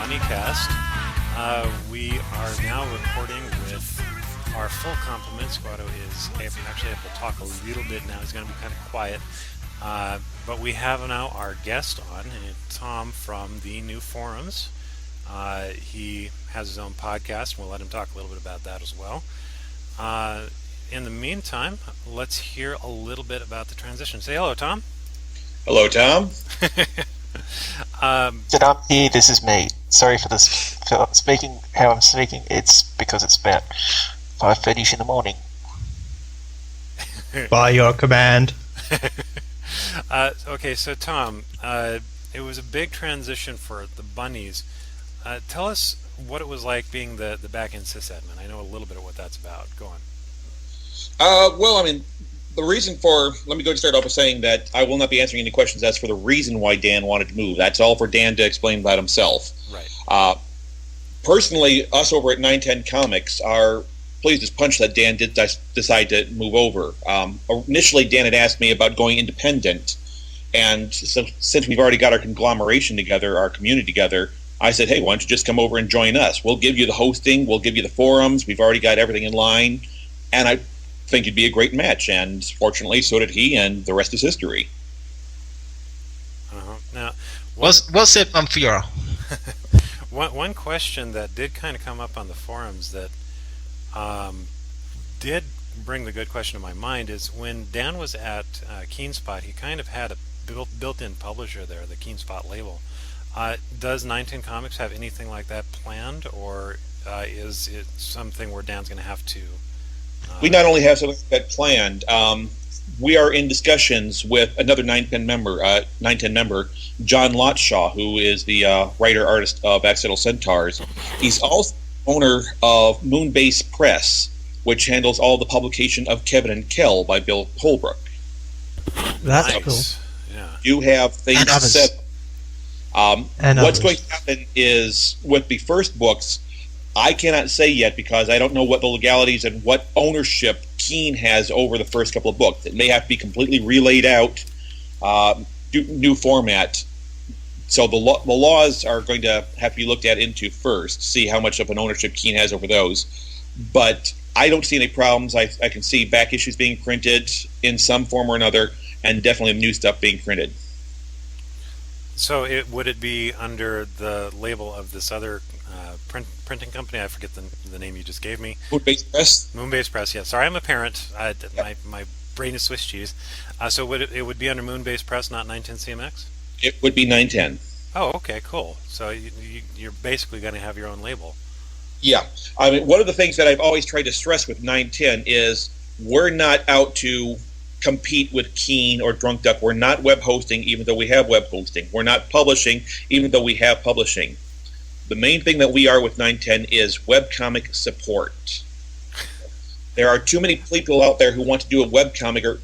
BunnyCast. We are now recording with our full complement. Squato is actually able to talk a little bit now. He's going to be kind of quiet. But we have now our guest on, Tom from the New Forums. He has his own podcast, and we'll let him talk a little bit about that as well. In the meantime, let's hear a little bit about the transition. Say hello, Tom. Hello, Tom. Good up here, this is me. Sorry for this, for speaking how I'm speaking. It's because it's about 5:30 in the morning. By your command. Okay, so Tom, it was a big transition for the bunnies. Tell us what it was like being the back-end sysadmin. I know a little bit of what that's about. Go on. Well, I mean, the reason for, let me go and start off by saying that I will not be answering any questions as for the reason why Dan wanted to move. That's all for Dan to explain about himself. Right. Personally, us over at 910 Comics are pleased as punch that Dan did decide to move over. Initially, Dan had asked me about going independent, and so, since we've already got our conglomeration together, our community together, I said, hey, why don't you just come over and join us? We'll give you the hosting, we'll give you the forums, we've already got everything in line, and I think you'd be a great match, and fortunately, so did he, and the rest is history. Now, What's it on Fiora? one question that did kind of come up on the forums that did bring the good question to my mind is when Dan was at Keenspot, he kind of had a built-in publisher there, the Keenspot label. Does 910 Comics have anything like that planned, or is it something where Dan's going to have to... We not only have something like that planned, we are in discussions with another 910 member, John Lotshaw, who is the writer-artist of Accidental Centaurs. He's also owner of Moonbase Press, which handles all the publication of Kevin and Kel by Bill Holbrook. That's Nice. cool. Yeah. You have things set. What's going to happen is with the first books, I cannot say yet because I don't know what the legalities and what ownership Keen has over the first couple of books. It may have to be completely relayed out, new format. So the laws are going to have to be looked at into first, see how much of an ownership Keen has over those. But I don't see any problems. I can see back issues being printed in some form or another, and definitely new stuff being printed. So would it be under the label of this other printing company? I forget the name you just gave me. Moonbase Press? Moonbase Press, yeah. Sorry, I'm a parent. My brain is Swiss cheese. So it would be under Moonbase Press, not 910 CMX? It would be 910. Oh, okay, cool. So you're basically going to have your own label. Yeah. I mean, one of the things that I've always tried to stress with 910 is we're not out to compete with Keen or Drunk Duck. We're not web hosting, even though we have web hosting. We're not publishing, even though we have publishing. The main thing that we are with 910 is webcomic support. There are too many people out there who want to do a webcomic or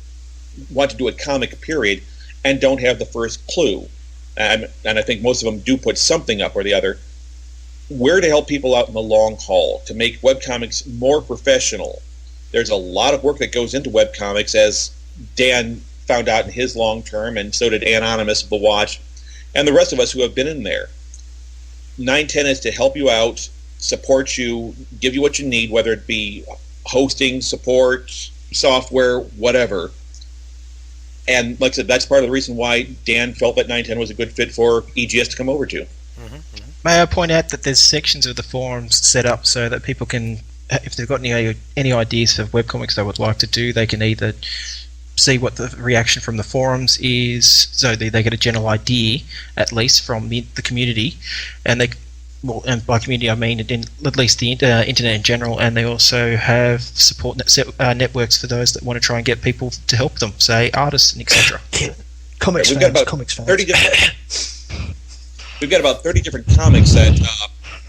want to do a comic, period, and don't have the first clue. And I think most of them do put something up or the other. We're to help people out in the long haul, to make webcomics more professional. There's a lot of work that goes into webcomics, as Dan found out in his long term, and so did Anonymous, The Watch, and the rest of us who have been in there. 910 is to help you out, support you, give you what you need, whether it be hosting, support, software, whatever. And like I said, that's part of the reason why Dan felt that 910 was a good fit for EGS to come over to. Mm-hmm, mm-hmm. May I point out that there's sections of the forums set up so that people can, if they've got any ideas for webcomics they would like to do, they can either see what the reaction from the forums is, so they get a general idea, at least, from the community, and and by community I mean at least the internet in general, and they also have support networks for those that want to try and get people to help them, say artists and etc. Comics We've fans, got about comics fans. 30 different, we've got about 30 different comics that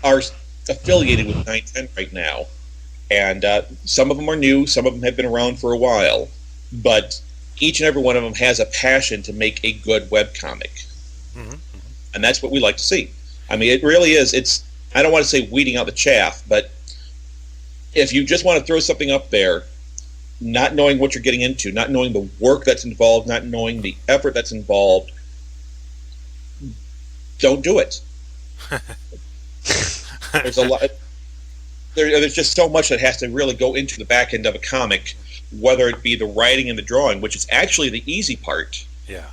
are affiliated with 910 right now, and some of them are new, some of them have been around for a while, but each and every one of them has a passion to make a good webcomic. Mm-hmm, mm-hmm. And that's what we like to see. I mean, it really is. I don't want to say weeding out the chaff, but if you just want to throw something up there, not knowing what you're getting into, not knowing the work that's involved, not knowing the effort that's involved, don't do it. There's a lot. There's just so much that has to really go into the back end of a comic, whether it be the writing and the drawing, which is actually the easy part. Yeah.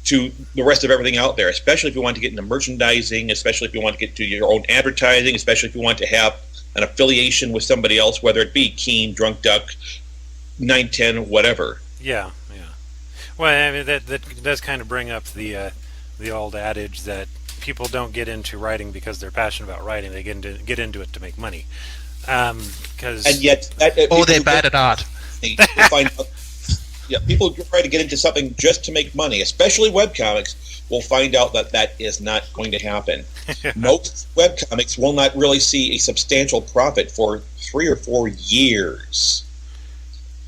To the rest of everything out there, especially if you want to get into merchandising, especially if you want to get to your own advertising, especially if you want to have an affiliation with somebody else, whether it be Keen, Drunk Duck, 910, whatever. Yeah, yeah. Well, I mean, that does kind of bring up the old adage that people don't get into writing because they're passionate about writing. They get into it to make money. And yet, or they're bad at art. Find out, yeah, people who try to get into something just to make money, especially webcomics, will find out that is not going to happen. Most webcomics will not really see a substantial profit for 3 or 4 years.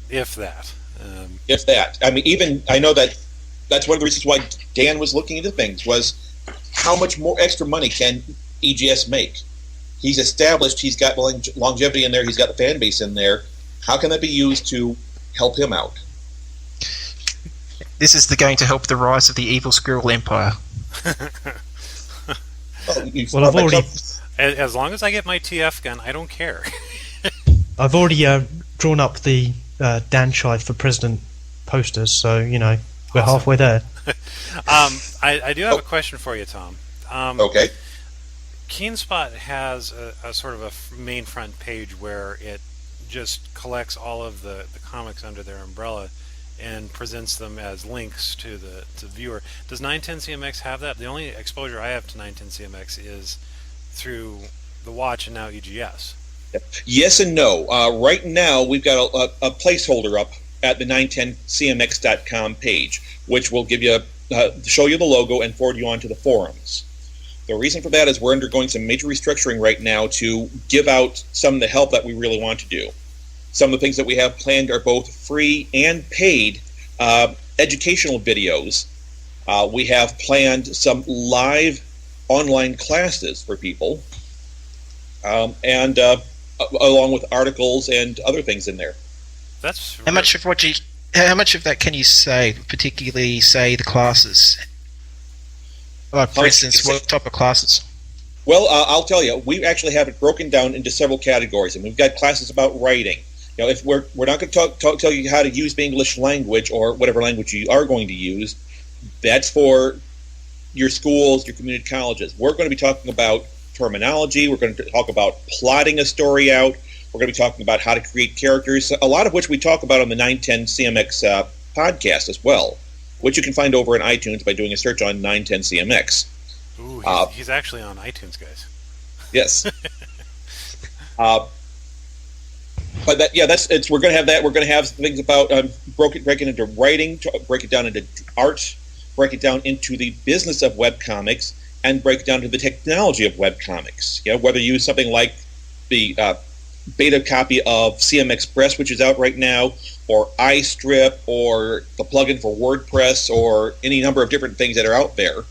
If that. If that. I mean, I know that's one of the reasons why Dan was looking into things, was how much more extra money can EGS make? He's established, he's got longevity in there, he's got the fan base in there. How can that be used to help him out? This is going to help the rise of the evil squirrel empire. Well, I've already... As long as I get my TF gun, I don't care. I've already drawn up the Dan Scheid for President posters, so, we're halfway there. I do have a question for you, Tom. Okay. Keenspot has a sort of a main front page where it just collects all of the comics under their umbrella and presents them as links to the viewer. Does 910CMX have that? The only exposure I have to 910CMX is through the Watch and now EGS. Yes and no. Right now, we've got a placeholder up at the 910cmx.com page, which will give you show you the logo and forward you on to the forums. The reason for that is we're undergoing some major restructuring right now to give out some of the help that we really want to do. Some of the things that we have planned are both free and paid educational videos. We have planned some live online classes for people, and along with articles and other things in there. That's how much of that can you say? Particularly, say the classes. Like, for instance, what type of classes? Well, I'll tell you, we actually have it broken down into several categories, and we've got classes about writing. If we're not going to tell you how to use the English language or whatever language you are going to use, that's for your schools, your community colleges. We're going to be talking about terminology. We're going to talk about plotting a story out. We're going to be talking about how to create characters, a lot of which we talk about on the 910CMX podcast as well, which you can find over in iTunes by doing a search on 910CMX. Ooh, he's actually on iTunes, guys. Yes. But we're going to have that. We're going to have things about break it into writing, break it down into art, break it down into the business of webcomics, and break it down to the technology of webcomics. Whether you use something like the beta copy of CM Express, which is out right now, or iStrip, or the plugin for WordPress, or any number of different things that are out there.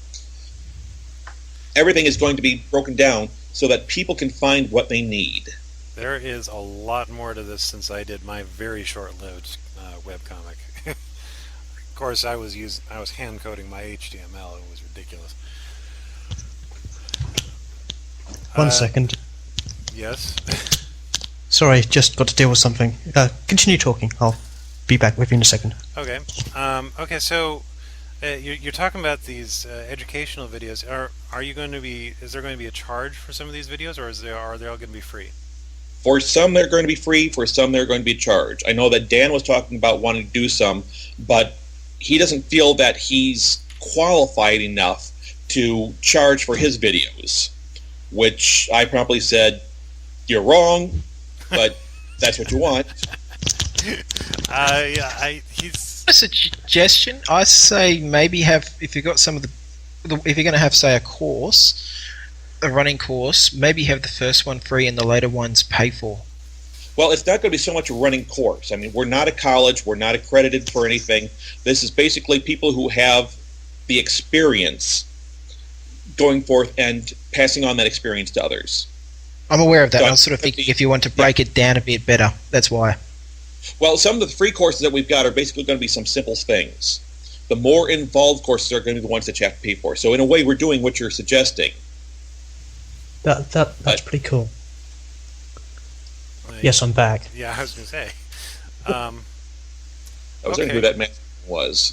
Everything is going to be broken down so that people can find what they need. There is a lot more to this since I did my very short-lived webcomic. Of course, I was hand coding my HTML. It was ridiculous. One second. Yes. Sorry, just got to deal with something. Continue talking. I'll be back with you in a second. Okay. Okay. So you're talking about these educational videos. Are you going to be? Is there going to be a charge for some of these videos, or are they all going to be free? For some, they're going to be free. For some, they're going to be charged. I know that Dan was talking about wanting to do some, but he doesn't feel that he's qualified enough to charge for his videos, which I promptly said, "You're wrong, but that's what you want." He's a suggestion. I say maybe if you've got some of if you're going to have, say, a running course, maybe have the first one free and the later ones pay for. Well, it's not going to be so much a running course. I mean, we're not a college. We're not accredited for anything. This is basically people who have the experience going forth and passing on that experience to others. I'm aware of that. I was sort of thinking if you want to break it down a bit better, that's why. Well, some of the free courses that we've got are basically going to be some simple things. The more involved courses are going to be the ones that you have to pay for. So in a way, we're doing what you're suggesting. That's pretty cool. Yes, I'm back. Yeah, I was going to say. I was wondering who that masked man was.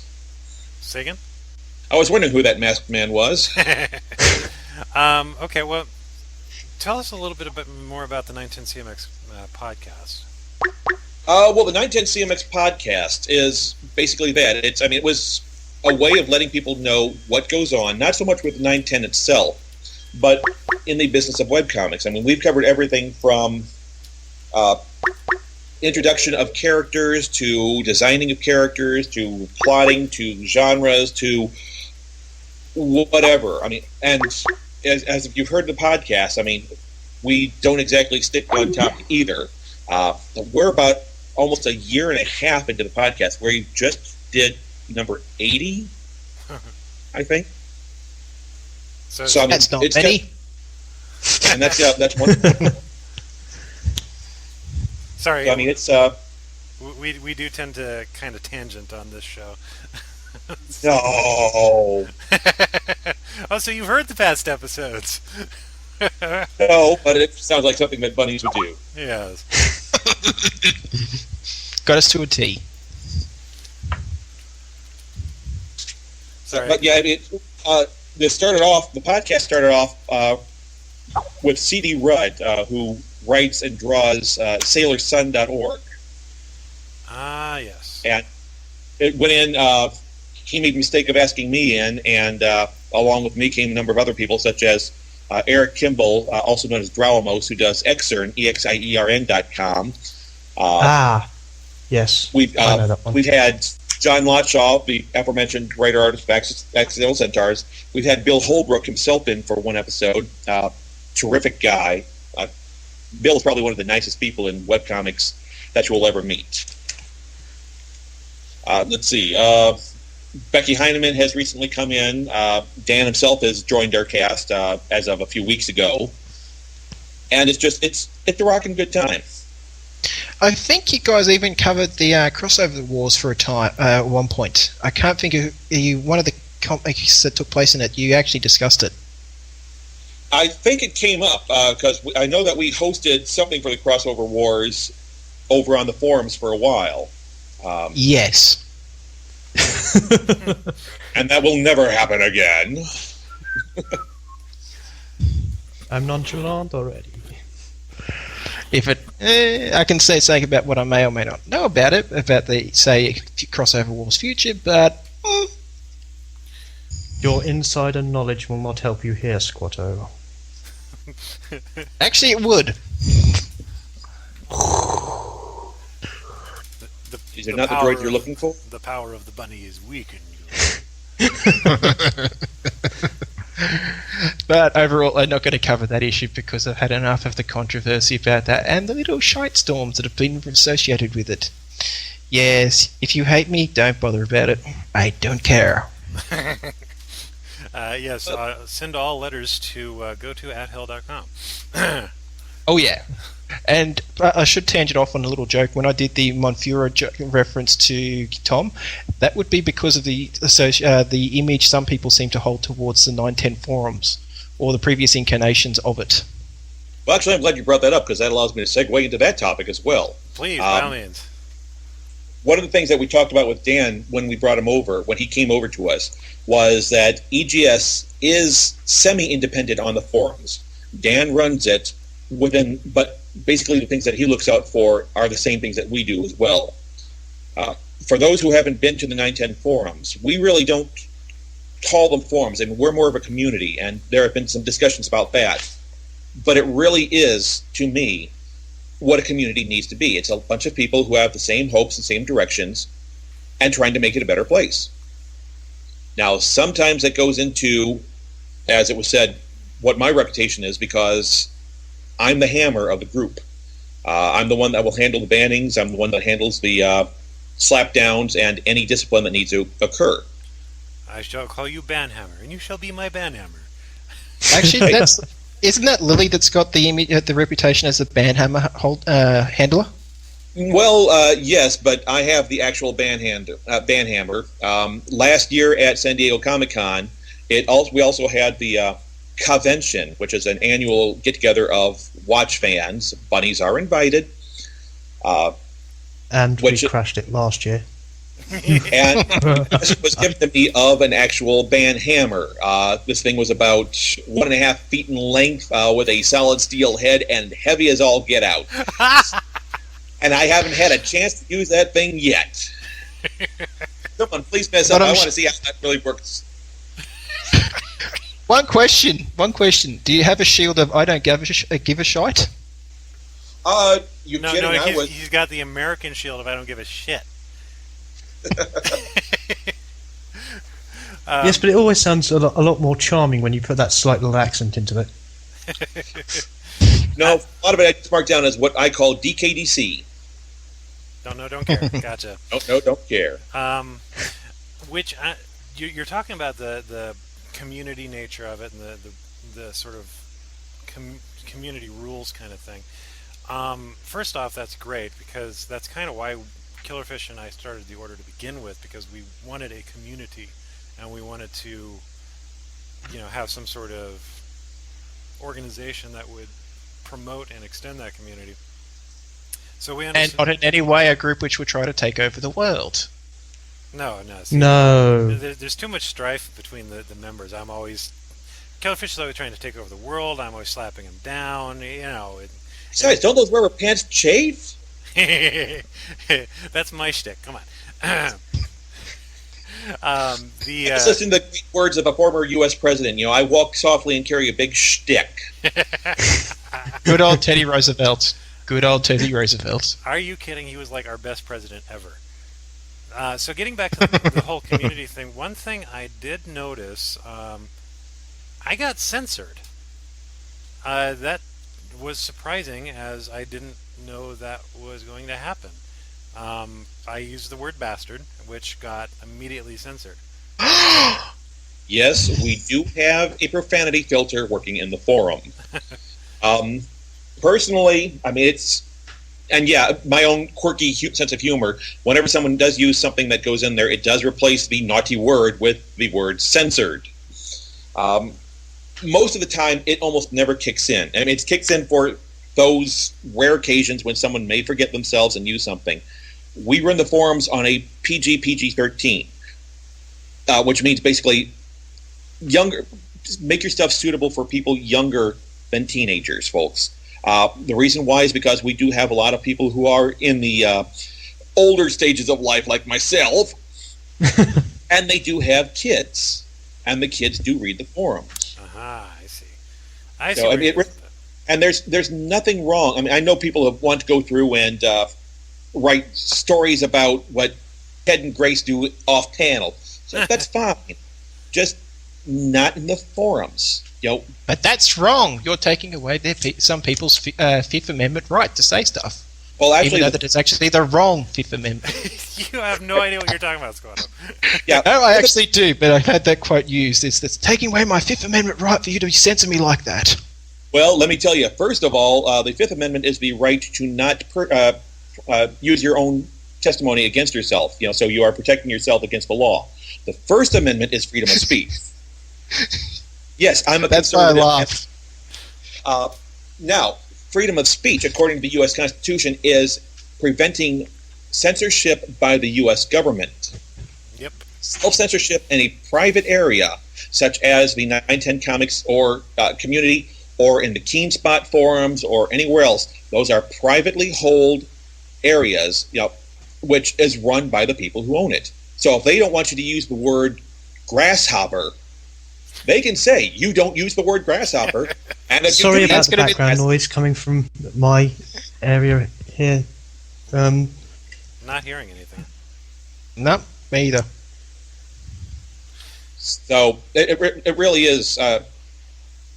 Say again? I was wondering who that masked man was. Okay, well, tell us a little bit more about the 910CMX podcast. Well, the 910CMX podcast is basically that. It was a way of letting people know what goes on, not so much with 910 itself, but in the business of webcomics. I mean, we've covered everything from introduction of characters to designing of characters to plotting to genres to whatever. I mean, and as if you've heard the podcast, I mean, we don't exactly stick on topic either. We're about almost a year and a half into the podcast, where you just did number 80, I think. So I mean, That's not many. And that's one. Sorry, So, I mean, it's we do tend to kind of tangent on this show. no, Oh, so you've heard the past episodes. no, but it sounds like something that bunnies would do. Yes. Got us to a T. Sorry. But yeah, the podcast started off with C.D. Rudd, who writes and draws SailorSun.org. Ah, yes. And it went in, he made the mistake of asking me in, and along with me came a number of other people, such as Eric Kimball, also known as Drowamos, who does Exern, EXIERN.com. Yes. I know that one. We've had John Lotshaw, the aforementioned writer-artist of Accidental Centaurs. We've had Bill Holbrook himself in for one episode. Terrific guy. Bill is probably one of the nicest people in webcomics that you will ever meet. Let's see. Becky Heineman has recently come in. Dan himself has joined our cast as of a few weeks ago. And it's a rocking good time. I think you guys even covered the crossover wars for a time at one point. I can't think of one of the comics that took place in it. You actually discussed it. I think it came up because I know that we hosted something for the crossover wars over on the forums for a while. Yes. And that will never happen again. I'm nonchalant already. If it, I can say something about what I may or may not know about it, about the, say, crossover wars future, but... Your insider knowledge will not help you here, Squato. Actually, it would. Is it not the droid you're looking for? The power of the bunny is weak in you. But overall, I'm not going to cover that issue because I've had enough of the controversy about that and the little shite storms that have been associated with it. Yes, if you hate me, don't bother about it. I don't care. Yes, send all letters to go to @hell.com. Oh, yeah. And I should tangent off on a little joke. When I did the Monfura reference to Tom, that would be because of the image some people seem to hold towards the 910 forums or the previous incarnations of it. Well, actually, I'm glad you brought that up because that allows me to segue into that topic as well. Please, by all means. One of the things that we talked about with Dan when we brought him over, when he came over to us, was that EGS is semi-independent on the forums. Dan runs it but basically the things that he looks out for are the same things that we do as well. For those who haven't been to the 910 forums, we really don't call them forums. I mean, we're more of a community, and there have been some discussions about that. But it really is, to me, what a community needs to be. It's a bunch of people who have the same hopes and same directions and trying to make it a better place. Now, sometimes it goes into, as it was said, what my reputation is, because I'm the hammer of the group. I'm the one that will handle the bannings. I'm the one that handles the slapdowns and any discipline that needs to occur. I shall call you Banhammer, and you shall be my Banhammer. Actually, isn't that Lily that's got the reputation as the Banhammer handler? Well, yes, but I have the actual Banhammer. Last year at San Diego Comic-Con, we also had the convention, which is an annual get-together of watch fans. Bunnies are invited. And we crashed it last year. And it was given to me of an actual band hammer. This thing was about 1.5 feet in length with a solid steel head and heavy as all get out. And I haven't had a chance to use that thing yet. Someone please mess up. I want to see how that really works. One question. Do you have a shield of I don't give a shite? You no, kidding? He's got the American shield of I don't give a shit. Yes, but it always sounds a lot more charming when you put that slight little accent into it. No, a lot of it I just marked down as what I call DKDC. Don't care. Gotcha. No, don't care. You're talking about the community nature of it and the sort of community rules kind of thing. First off, that's great because that's kind of why Killerfish and I started the order to begin with, because we wanted a community and we wanted to, have some sort of organization that would promote and extend that community. So we understood. And not in any way a group which would try to take over the world. No. No. There's too much strife between the members. Killerfish is always trying to take over the world. I'm always slapping him down. Besides, don't those rubber pants chafe? That's my shtick. Come on. Just listen to the words of a former U.S. president. I walk softly and carry a big shtick. Good old Teddy Roosevelt. Are you kidding? He was like our best president ever. So getting back to the whole community thing, one thing I did notice, I got censored. That was surprising, as I didn't know that was going to happen. I used the word bastard, which got immediately censored. Yes, we do have a profanity filter working in the forum. Personally, my own quirky sense of humor, whenever someone does use something that goes in there, it does replace the naughty word with the word censored. Most of the time, it almost never kicks in. It kicks in for those rare occasions when someone may forget themselves and use something. We run the forums on a PG-13, which means basically younger. Make your stuff suitable for people younger than teenagers, folks. The reason why is because we do have a lot of people who are in the older stages of life, like myself, and they do have kids, and the kids do read the forums. I see. And there's nothing wrong. I know people have want to go through and write stories about what Ted and Grace do off panel. So that's fine. Just not in the forums. But that's wrong. You're taking away some people's Fifth Amendment right to say stuff. Well, actually, even though that it's actually the wrong Fifth Amendment. You have no idea what you're talking about, Squato. Yeah, no, I actually do, but I've had that quote used. It's taking away my Fifth Amendment right for you to censor me like that. Well, let me tell you. First of all, the Fifth Amendment is the right to not use your own testimony against yourself. So you are protecting yourself against the law. The First Amendment is freedom of speech. Yes, I'm a conservative. That's why I laugh. Now, freedom of speech, according to the U.S. Constitution, is preventing censorship by the U.S. government. Yep. Self-censorship in a private area, such as the 910 Comics or community, or in the Keenspot forums, or anywhere else, those are privately held areas, which is run by the people who own it. So if they don't want you to use the word grasshopper, they can say, you don't use the word grasshopper. And if Sorry you do, about the background noise coming from my area here. Not hearing anything. No, me either. So it really is.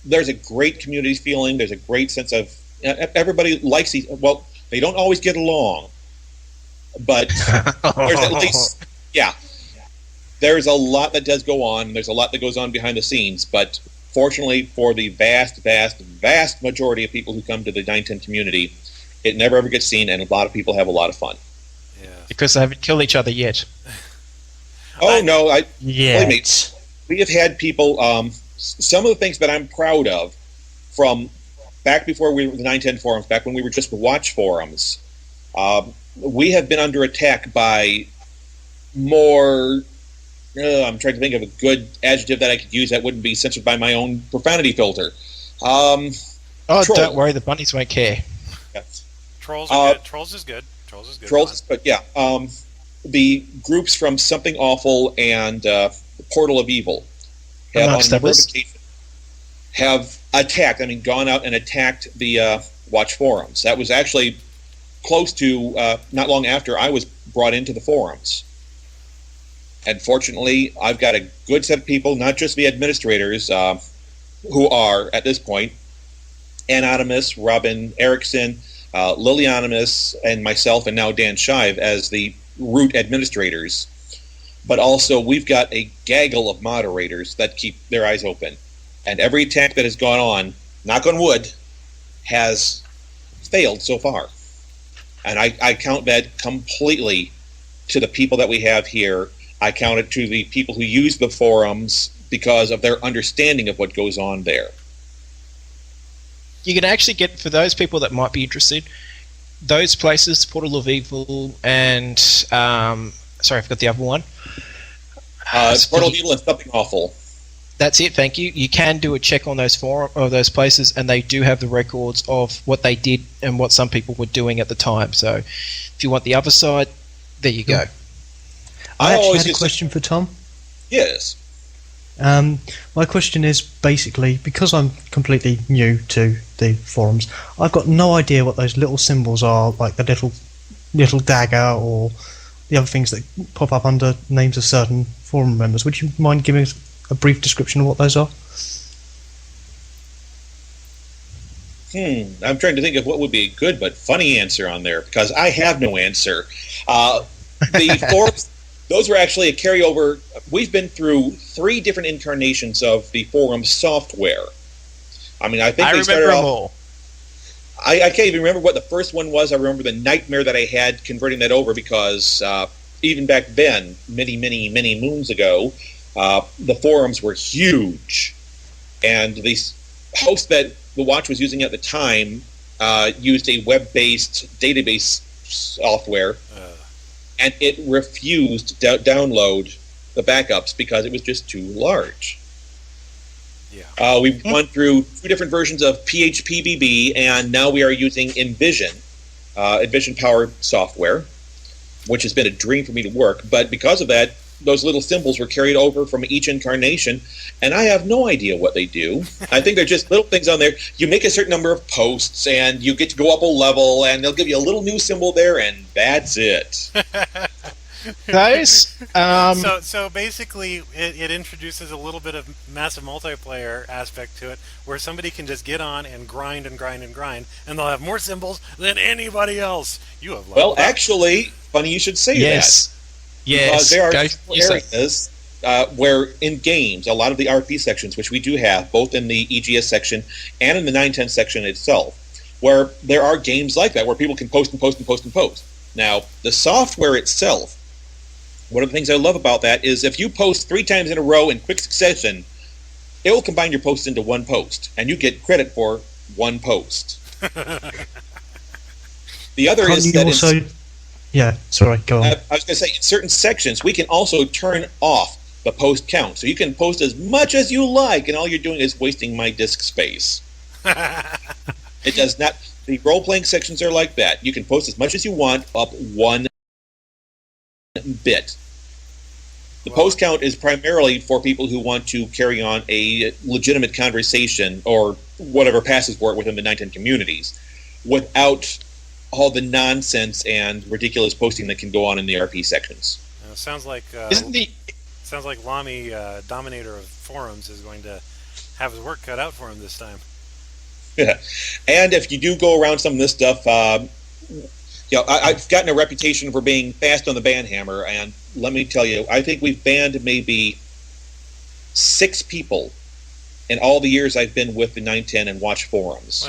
There's a great community feeling. There's a great sense of everybody likes these. Well, they don't always get along, but there's at least There's a lot that does go on. There's a lot that goes on behind the scenes, but fortunately for the vast, vast, vast majority of people who come to the 910 community, it never ever gets seen, and a lot of people have a lot of fun. Yeah. Because they haven't killed each other yet. Oh, no. Yeah. We have had people, some of the things that I'm proud of from back before we were the 910 forums, back when we were just watch forums, we have been under attack by more. I'm trying to think of a good adjective that I could use that wouldn't be censored by my own profanity filter. Don't worry, the bunnies won't care. Yes. Trolls are good. Trolls is good. Trolls is good, yeah. The groups from Something Awful and Portal of Evil have attacked, gone out and attacked the watch forums. That was actually close to not long after I was brought into the forums. And fortunately, I've got a good set of people, not just the administrators, who are, at this point, Anonymous, Robin Erickson, Lilianonymous, and myself, and now Dan Shive as the root administrators. But also, we've got a gaggle of moderators that keep their eyes open. And every attack that has gone on, knock on wood, has failed so far. And I count that completely to the people that we have here. I count it to the people who use the forums because of their understanding of what goes on there. You can actually get, for those people that might be interested, those places, Portal of Evil and sorry, I forgot the other one. Portal of Evil and Something Awful. That's it, thank you. You can do a check on those forum or those places, and they do have the records of what they did and what some people were doing at the time. So, if you want the other side, there you go. I actually had a question for Tom. Yes. My question is basically, because I'm completely new to the forums, I've got no idea what those little symbols are, like the little dagger or the other things that pop up under names of certain forum members. Would you mind giving us a brief description of what those are? I'm trying to think of what would be a good but funny answer on there, because I have no answer. The forums, those were actually a carryover. We've been through 3 different incarnations of the forum software. I think I remember them all. I can't even remember what the first one was. I remember the nightmare that I had converting that over because even back then, many, many, many moons ago, the forums were huge. And the host that the Watch was using at the time used a web-based database software, and it refused to download the backups because it was just too large. Yeah. We've gone through 2 different versions of PHPBB, and now we are using Envision, Envision Power software, which has been a dream for me to work. But because of that, those little symbols were carried over from each incarnation, and I have no idea what they do. I think they're just little things on there. You make a certain number of posts, and you get to go up a level, and they'll give you a little new symbol there, and that's it. Those? So basically, it introduces a little bit of massive multiplayer aspect to it, where somebody can just get on and grind and grind and grind, and they'll have more symbols than anybody else. You have well, actually, funny you should say that. Yes. Because there are areas where in games, a lot of the RP sections, which we do have, both in the EGS section and in the 910 section itself, where there are games like that, where people can post and post and post and post. Now, the software itself, one of the things I love about that is if you post 3 times in a row in quick succession, it will combine your posts into one post, and you get credit for one post. The other is that yeah, sorry, go on. I was going to say, in certain sections, we can also turn off the post count. So you can post as much as you like, and all you're doing is wasting my disk space. It does not. The role-playing sections are like that. You can post as much as you want, up 1 bit. The post count is primarily for people who want to carry on a legitimate conversation or whatever passes for it within the 910 communities without all the nonsense and ridiculous posting that can go on in the RP sections. Sounds like Lamy, Dominator of Forums, is going to have his work cut out for him this time. Yeah, and if you do go around some of this stuff, I've gotten a reputation for being fast on the ban hammer, and let me tell you, I think we've banned maybe 6 people in all the years I've been with the 910 and Watch Forums,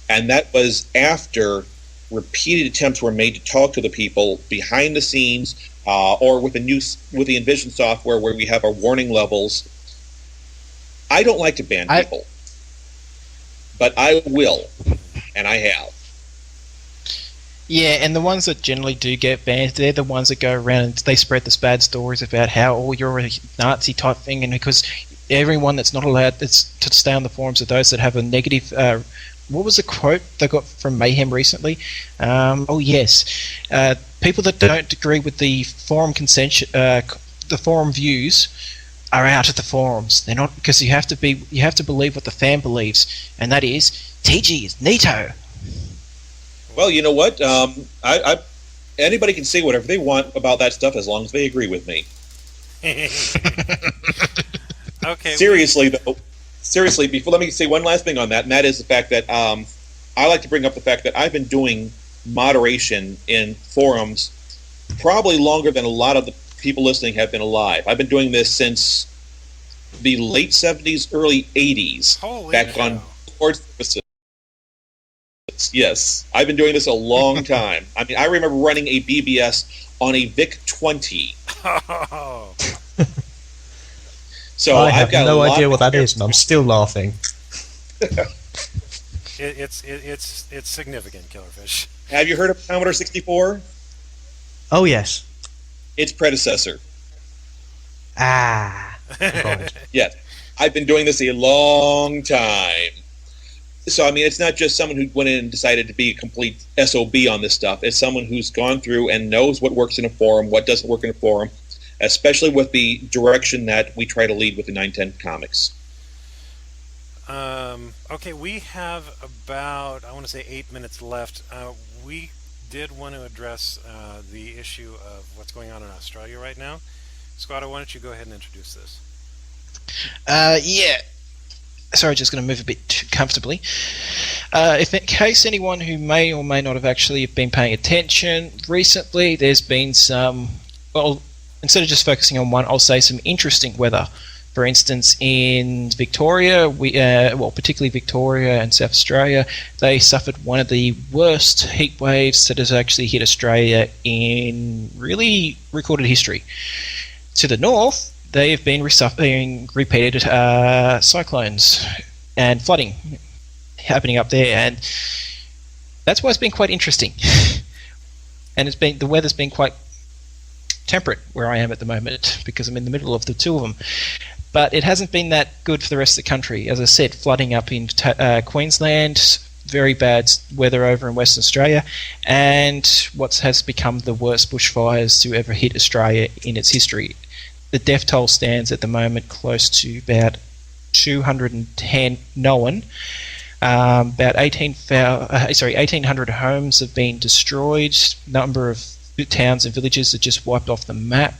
and that was after repeated attempts were made to talk to the people behind the scenes, or with the Envision software where we have our warning levels. I don't like to ban people, but I will, and I have. Yeah, and the ones that generally do get banned, they're the ones that go around and they spread the bad stories about how, you're a Nazi type thing, and because everyone that's not allowed to stay on the forums are those that have a negative. What was the quote they got from Mayhem recently? People that don't agree with the forum the forum views are out of the forums. They're not, because you have to believe what the fan believes, and that is TG is Neato. Well, you know what? Anybody can say whatever they want about that stuff as long as they agree with me. Okay. Seriously, let me say one last thing on that, and that is the fact that I like to bring up the fact that I've been doing moderation in forums probably longer than a lot of the people listening have been alive. I've been doing this since the late 70s, early 80s, on board services. Yes, I've been doing this a long time. I mean, I remember running a BBS on a VIC-20. Oh. So I've got no idea what that is, and I'm still laughing. It's significant, Killerfish. Have you heard of Commodore 64? Oh yes. Its predecessor. Ah. Right. Yes, I've been doing this a long time. So, I mean, it's not just someone who went in and decided to be a complete SOB on this stuff. It's someone who's gone through and knows what works in a forum, what doesn't work in a forum, especially with the direction that we try to lead with the 910 comics. Okay, we have about, I want to say 8 minutes left. We did want to address the issue of what's going on in Australia right now. Squato, why don't you go ahead and introduce this? Yeah. Sorry, just going to move a bit too comfortably. If in case anyone who may or may not have actually been paying attention, recently there's been some, well, instead of just focusing on one, I'll say some interesting weather. For instance, in Victoria, particularly Victoria and South Australia, they suffered one of the worst heat waves that has actually hit Australia in really recorded history. To the north, they have been suffering repeated cyclones and flooding happening up there, and that's why it's been quite interesting. And the weather's been quite temperate where I am at the moment because I'm in the middle of the two of them. But it hasn't been that good for the rest of the country. As I said, flooding up in Queensland, very bad weather over in Western Australia, and what has become the worst bushfires to ever hit Australia in its history. The death toll stands at the moment close to about 210 known. About 1,800 homes have been destroyed. Number of towns and villages are just wiped off the map.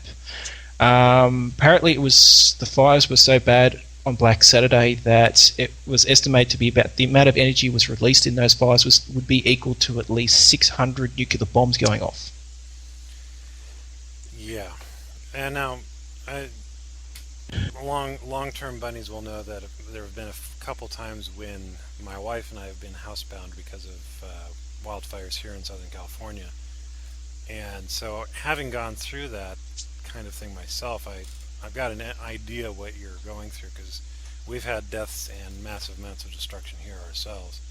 Apparently, the fires were so bad on Black Saturday that it was estimated to be about the amount of energy was released in those fires would be equal to at least 600 nuclear bombs going off. Yeah, and now. Long-term bunnies will know that there have been a couple times when my wife and I have been housebound because of wildfires here in Southern California. And so having gone through that kind of thing myself, I've got an idea what you're going through, because we've had deaths and massive amounts of destruction here ourselves.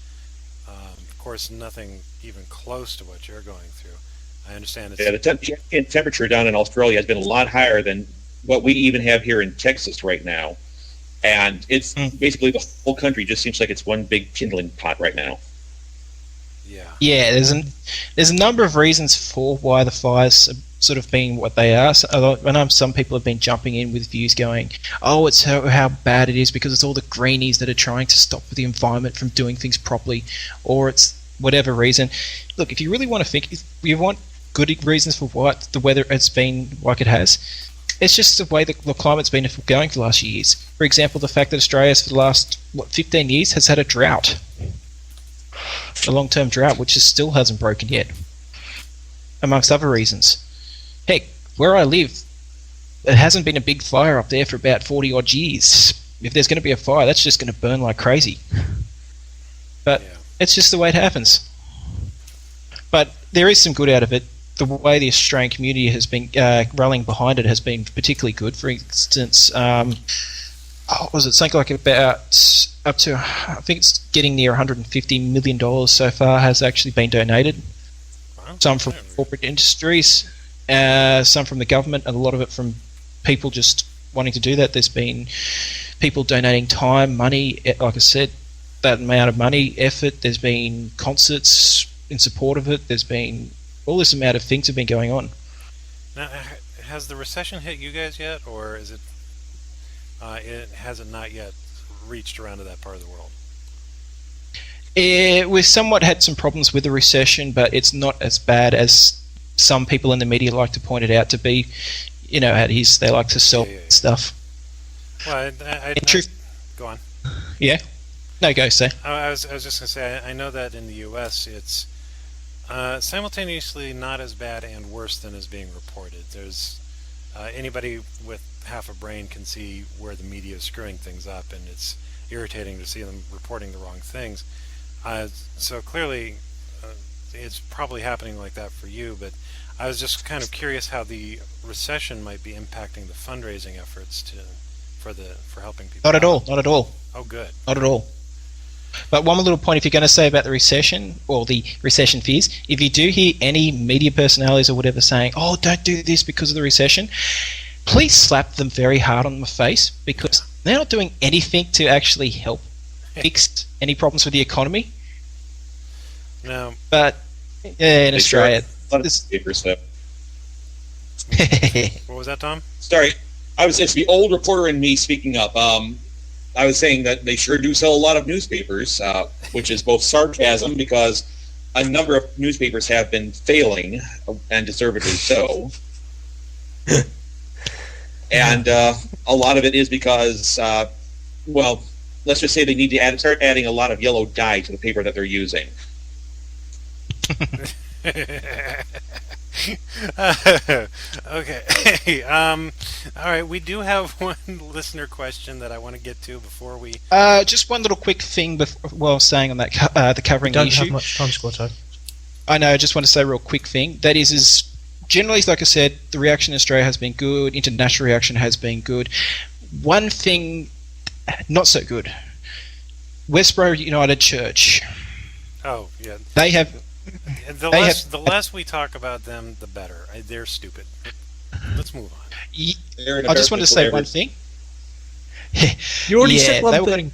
Of course, nothing even close to what you're going through. I understand it's... Yeah, the temperature down in Australia has been a lot higher than what we even have here in Texas right now, and it's basically the whole country just seems like it's one big kindling pot right now. Yeah. There's a number of reasons for why the fires have sort of been what they are. I know some people have been jumping in with views going, "Oh, it's how bad it is because it's all the greenies that are trying to stop the environment from doing things properly," or it's whatever reason. Look, if you really want to think, if you want good reasons for what the weather has been like it has. It's just the way the climate's been going for the last years. For example, the fact that Australia for the last 15 years has had a drought. A long-term drought, which still hasn't broken yet. Amongst other reasons. Heck, where I live, it hasn't been a big fire up there for about 40-odd years. If there's going to be a fire, that's just going to burn like crazy. But it's just the way it happens. But there is some good out of it. The way the Australian community has been rallying behind it has been particularly good. For instance, was it something like about up to, I think it's getting near $150 million so far has actually been donated. Wow. Some from corporate industries, some from the government, and a lot of it from people just wanting to do that. There's been people donating time, money, like I said, that amount of money, effort. There's been concerts in support of it. There's been all this amount of things have been going on. Now, has the recession hit you guys yet, or is it? It hasn't not yet reached around to that part of the world. We've somewhat had some problems with the recession, but it's not as bad as some people in the media like to point it out to be. You know, they like to sell stuff. Well, go on. Yeah. No, go, say. I was just going to say, I know that in the U.S. it's simultaneously not as bad and worse than is being reported. There's anybody with half a brain can see where the media is screwing things up, and it's irritating to see them reporting the wrong things. So clearly, it's probably happening like that for you, but I was just kind of curious how the recession might be impacting the fundraising efforts for helping people. Not at all. Not at all. Oh, good. Not at all. But one little point, if you're going to say about the recession or the recession fears, if you do hear any media personalities or whatever saying, "Oh, don't do this because of the recession," please slap them very hard on the face, because they're not doing anything to actually help fix any problems with the economy. No. But in Australia, newspapers, so. What was that, Tom? Sorry, it's the old reporter in me speaking up. I was saying that they sure do sell a lot of newspapers, which is both sarcasm, because a number of newspapers have been failing, and deservedly so. And a lot of it is because, well, let's just say they need to start adding a lot of yellow dye to the paper that they're using. Okay. All right. We do have one listener question that I want to get to before we. Just one little quick thing while saying on that the covering Don't issue. have much time, Squato. I know. I just want to say a real quick thing. That is generally, like I said, the reaction in Australia has been good. International reaction has been good. One thing, not so good. Westboro United Church. Oh yeah. They have. The less we talk about them, the better. They're stupid. Let's move on. I just want to say one thing. You already said one thing.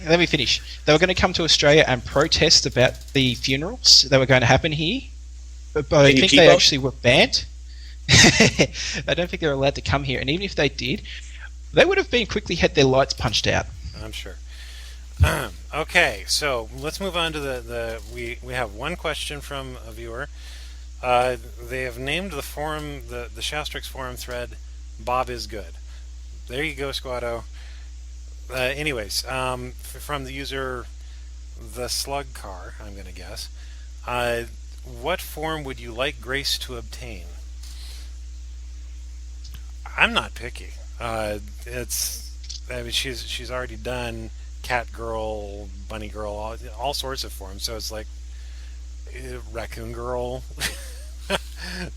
Let me finish. They were going to come to Australia and protest about the funerals that were going to happen here, but I think they actually were banned. I don't think they were allowed to come here, and even if they did, they would have been quickly had their lights punched out. I'm sure. Okay, so let's move on to we have one question from a viewer. They have named the forum, the Shastrix forum thread, Bob is good. There you go, Squato. Anyways, from the user the Slug Car, I'm going to guess. What form would you like Grace to obtain? I'm not picky. She's already done Cat Girl, Bunny Girl, all sorts of forms. So it's like Raccoon Girl.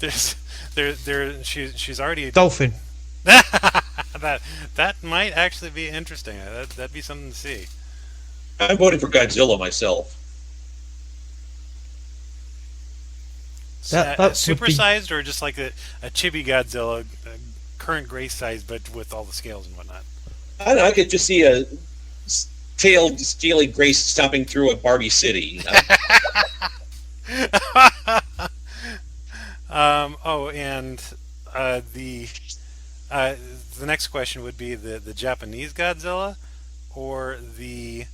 She's already Dolphin. that might actually be interesting. That'd be something to see. I'm voting for Godzilla myself. That supersized or just like a chibi Godzilla, current Grace size, but with all the scales and whatnot. I don't know, I could just see a tailed, scaly Grace stomping through a Barbie city. And the next question would be the Japanese Godzilla or the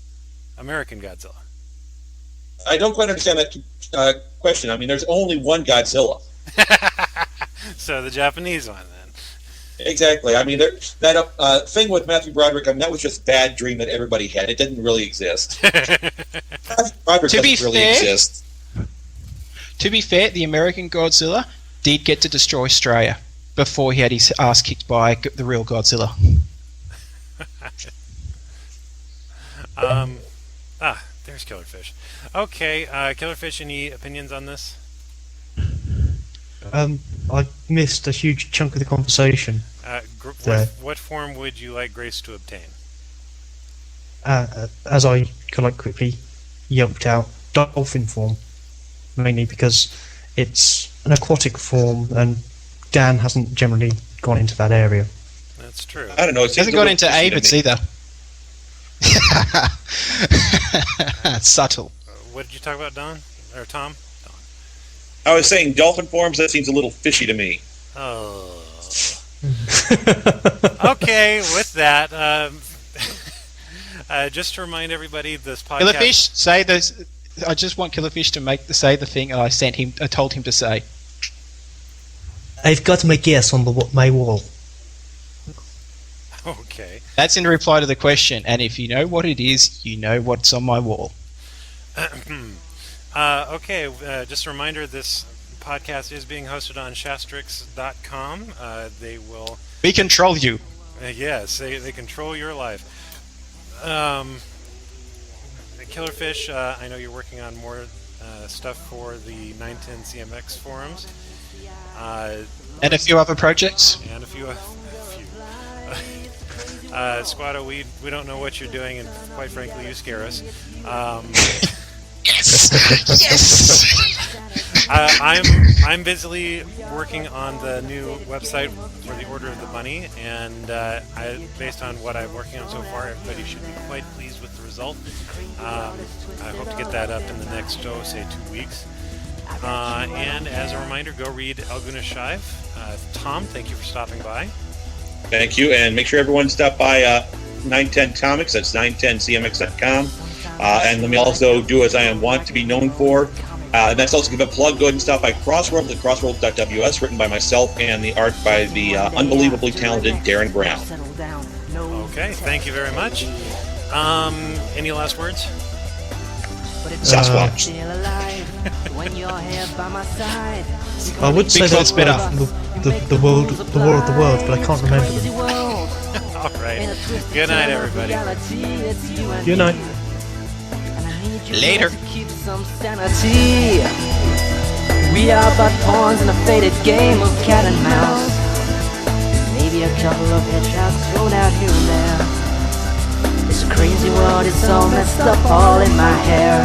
American Godzilla? I don't quite understand that question. I mean, there's only one Godzilla. So the Japanese one, then. Exactly. I mean, that thing with Matthew Broderick, I mean, that was just a bad dream that everybody had. It didn't really exist. Broderick doesn't really exist. To be fair, the American Godzilla did get to destroy Australia before he had his ass kicked by the real Godzilla. There's Killerfish. Okay, Killerfish, any opinions on this? I missed a huge chunk of the conversation. What form would you like Grace to obtain? as I quickly yelped out, dolphin form, mainly because it's an aquatic form, and Dan hasn't generally gone into that area. That's true. I don't know. It Hasn't got into avids either. Subtle. What did you talk about, Don? Or Tom? Don. I was saying dolphin forms, that seems a little fishy to me. Oh. Okay, with that, just to remind everybody, this podcast... Killerfish, say this. I just want Killerfish to say the thing I told him to say. I've got my guess on my wall. Okay. That's in reply to the question, and if you know what it is, you know what's on my wall. Okay, just a reminder, this podcast is being hosted on shastrix.com. They will... We control you. Yes, they control your life. Killerfish, I know you're working on more stuff for the 910 CMX forums. And a few other projects. And a few. Squato, we don't know what you're doing, and quite frankly, you scare us. Yes! Yes! I'm busily working on the new website for the Order of the Bunny, and based on what I'm working on so far, everybody should be quite pleased with the result. I hope to get that up in the next, say, 2 weeks. And as a reminder, go read Alguna Shive. Tom, thank you for stopping by. Thank you, and make sure everyone stop by 910 Comics. That's 910cmx.com. And let me also do as I am wont to be known for. And that's also give a plug. Go ahead and stop by Crossroads at crossroads.ws, written by myself, and the art by the unbelievably talented Darren Brown. Okay, thank you very much. Any last words? Sasquatch. I would say that's better. The War of the World, but I can't remember them. All right. Good night, everybody. Good night. Later. We are but pawns in a faded game of cat and mouse. Maybe a couple of hedgehogs thrown out here and there. This crazy world is all messed up, all in my hair.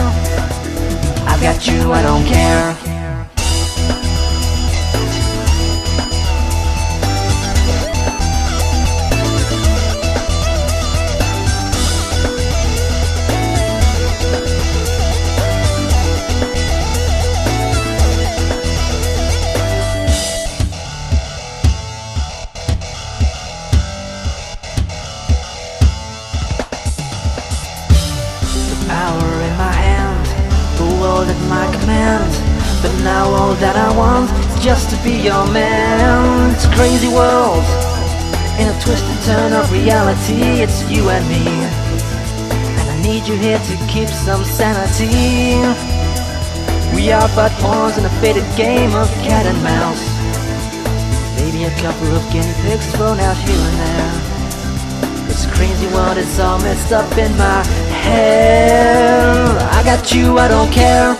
I've got you, I don't care. But now all that I want is just to be your man. It's a crazy world, in a twisted turn of reality. It's you and me, and I need you here to keep some sanity. We are but pawns in a faded game of cat and mouse. Maybe a couple of guinea pigs thrown out here and there. This crazy world is all messed up in my head. I got you, I don't care.